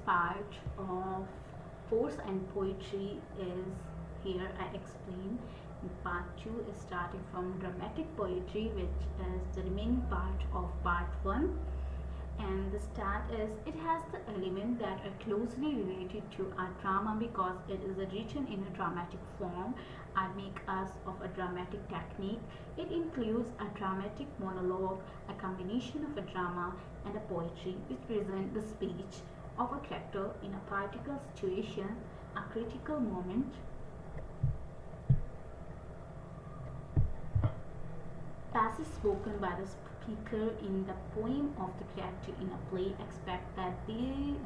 part of prose and poetry is here I explain. Part 2 is starting from dramatic poetry, which is the remaining part of part 1. And the start is it has the element that are closely related to our drama because it is written in a dramatic form. I make us of a dramatic technique. It includes a dramatic monologue, a combination of a drama and a poetry which present the speech of a character in a particular situation, a critical moment. Passage spoken by the speaker in the poem of the character in a play. Expect that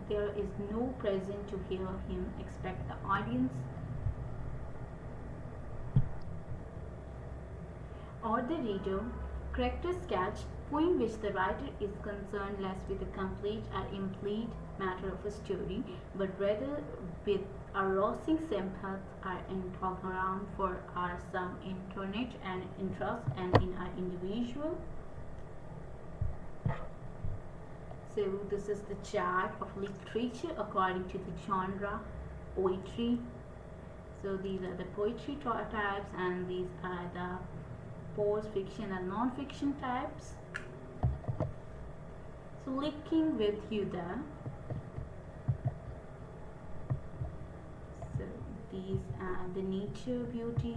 there is no present to hear him. Expect the audience or the reader. Character sketch, poem which the writer is concerned less with the complete or incomplete matter of a story, but rather with arousing sympathy or enthousiasm for our some internet and interest and in our individual. So this is the chart of literature according to the genre poetry. So these are the poetry types and these are the prose fiction and non-fiction types. So linking with you there. So these are the nature beauty.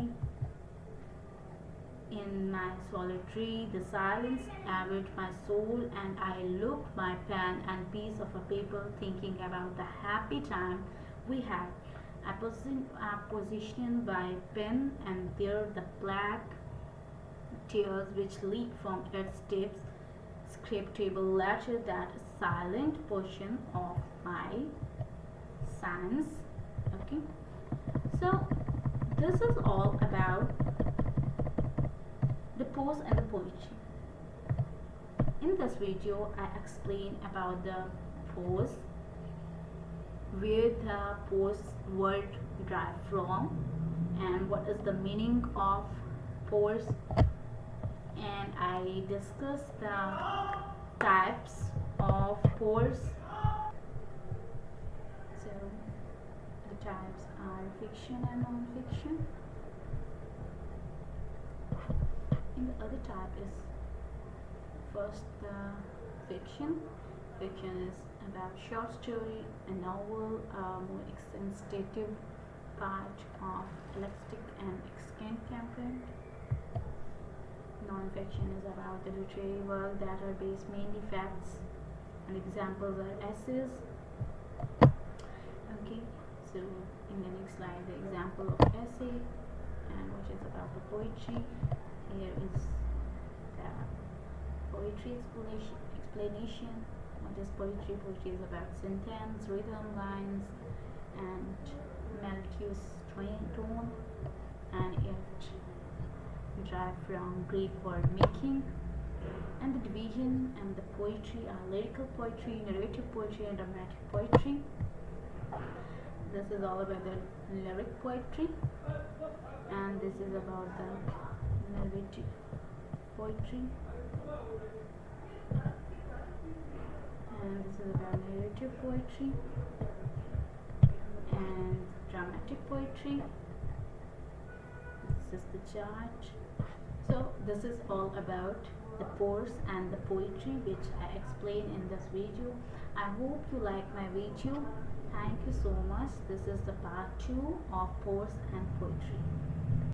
In my solitary, the silence arid my soul, and I look my pen and piece of a paper, thinking about the happy time we had. I positioned by pen, and there the black tears which leak from its tips, scriptable letter that silent portion of my science. Okay, so this is all about the prose and the poetry. In this video, I explain about the prose, where the prose word derived from, and what is the meaning of prose, and I discuss the types of prose. So the types are fiction and non-fiction. And the other type is first the fiction. Fiction is about short story, a novel, a more extensive part of elastic and extant content. Non-fiction is about the literary work that are based mainly facts, and examples are essays. Okay, so in the next slide, the example of essay and what is about the poetry. Here is the poetry explanation. What is poetry? Poetry is about sentence, rhythm, lines, and melodious tone, and it derived from Greek word making. And the division and the poetry are lyrical poetry, narrative poetry, and dramatic poetry. This is all about the lyric poetry, and this is about the narrative poetry, and this is about narrative poetry and dramatic poetry. This is the chart. So this is all about the prose and the poetry which I explain in this video. I hope you like my video. Thank you so much. This is the part 2 of prose and poetry.